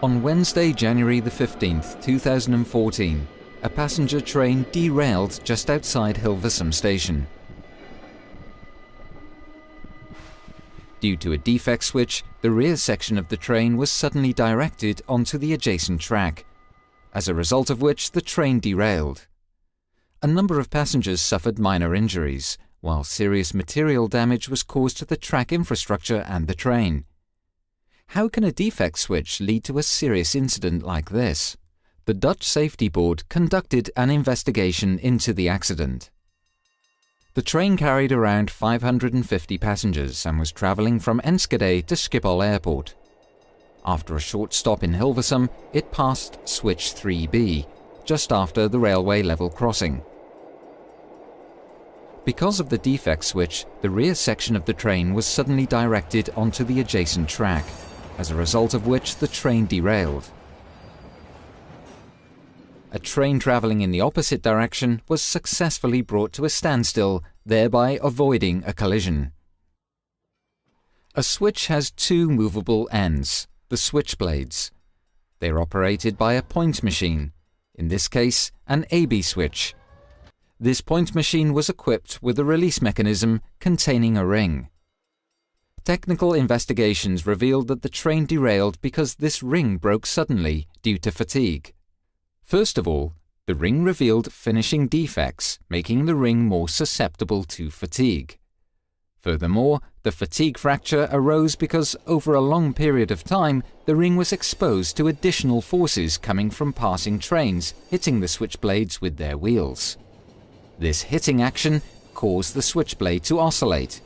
On Wednesday, January the 15th, 2014, a passenger train derailed just outside Hilversum station. Due to a defect switch, the rear section of the train was suddenly directed onto the adjacent track, as a result of which the train derailed. A number of passengers suffered minor injuries, while serious material damage was caused to the track infrastructure and the train. How can a defect switch lead to a serious incident like this? The Dutch Safety Board conducted an investigation into the accident. The train carried around 550 passengers and was travelling from Enschede to Schiphol Airport. After a short stop in Hilversum, it passed switch 3B, just after the railway level crossing. Because of the defect switch, the rear section of the train was suddenly directed onto the adjacent track, as a result of which the train derailed. A train travelling in the opposite direction was successfully brought to a standstill, thereby avoiding a collision. A switch has two movable ends, the switchblades. They are operated by a point machine, in this case an AB switch. This point machine was equipped with a release mechanism containing a ring. Technical investigations revealed that the train derailed because this ring broke suddenly due to fatigue. First of all, the ring revealed finishing defects, making the ring more susceptible to fatigue. Furthermore, the fatigue fracture arose because over a long period of time, the ring was exposed to additional forces coming from passing trains hitting the switchblades with their wheels. This hitting action caused the switchblade to oscillate,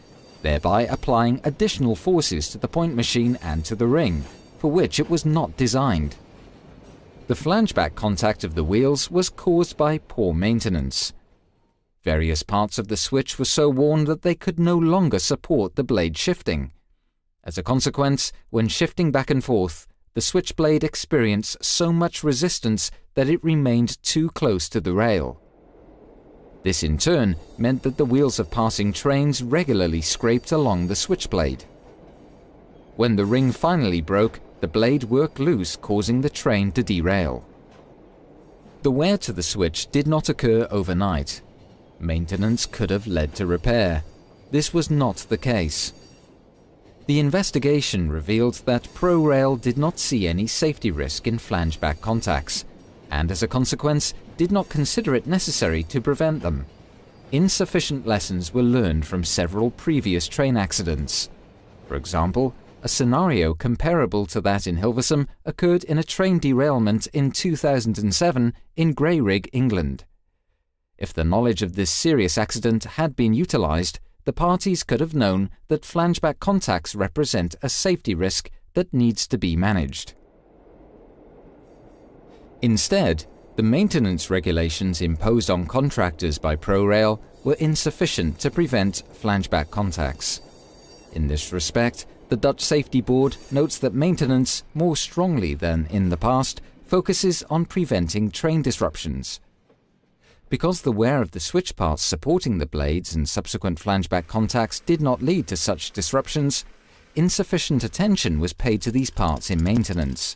thereby applying additional forces to the point machine and to the ring, for which it was not designed. The flangeback contact of the wheels was caused by poor maintenance. Various parts of the switch were so worn that they could no longer support the blade shifting. As a consequence, when shifting back and forth, the switchblade experienced so much resistance that it remained too close to the rail. This in turn meant that the wheels of passing trains regularly scraped along the switchblade. When the ring finally broke, the blade worked loose, causing the train to derail. The wear to the switch did not occur overnight. Maintenance could have led to repair. This was not the case. The investigation revealed that ProRail did not see any safety risk in flangeback contacts, and as a consequence did not consider it necessary to prevent them. Insufficient lessons were learned from several previous train accidents. For example, a scenario comparable to that in Hilversum occurred in a train derailment in 2007 in Greyrig, England. If the knowledge of this serious accident had been utilised, the parties could have known that flangeback contacts represent a safety risk that needs to be managed. Instead, the maintenance regulations imposed on contractors by ProRail were insufficient to prevent flangeback contacts. In this respect, the Dutch Safety Board notes that maintenance, more strongly than in the past, focuses on preventing train disruptions. Because the wear of the switch parts supporting the blades and subsequent flangeback contacts did not lead to such disruptions, insufficient attention was paid to these parts in maintenance.